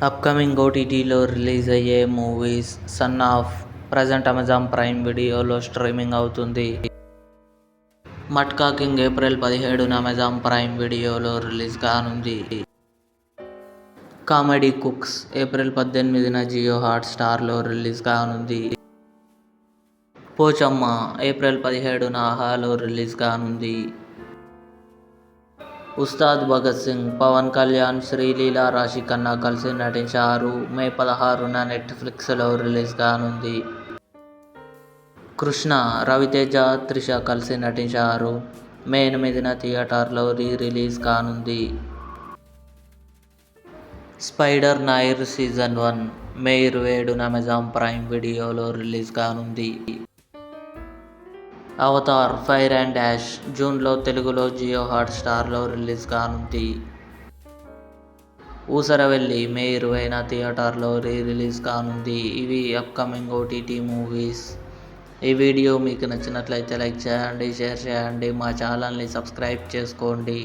Upcoming ఓటీటీలో release అయ్యే movies. Son of present Amazon Prime వీడియోలో స్ట్రీమింగ్ అవుతుంది. మట్కా కింగ్ ఏప్రిల్ 17న అమెజాన్ ప్రైమ్ వీడియోలో రిలీజ్ కానుంది. కామెడీ కుక్స్ ఏప్రిల్ 18న జియో హాట్స్టార్లో రిలీజ్ కానుంది. పోచమ్మ ఏప్రిల్ 17న ఆహాలో రిలీజ్ కానుంది. ఉస్తాద్ భగత్ సింగ్ పవన్ కళ్యాణ్, శ్రీలీల, రాశిఖన్నా కలిసి నటించారు. మే 16న నెట్ఫ్లిక్స్లో రిలీజ్ కానుంది. కృష్ణ రవితేజ, త్రిష కలిసి నటించారు. మే 8న థియేటర్లో రిలీజ్ కానుంది. స్పైడర్ నైర్ సీజన్ 1 మే 27న అమెజాన్ ప్రైమ్ వీడియోలో రిలీజ్ కానుంది. అవతార్ ఫైర్ అండ్ యాష్ జూన్లో తెలుగులో జియో హాట్స్టార్లో రిలీజ్ కానుంది. ఊసరవెల్లి మే 20న థియేటర్లో రిలీజ్ కానుంది. ఇవి అప్కమింగ్ ఓటీటీ మూవీస్. ఈ వీడియో మీకు నచ్చినట్లయితే లైక్ చేయండి, షేర్ చేయండి, మా ఛానల్ని సబ్స్క్రైబ్ చేసుకోండి.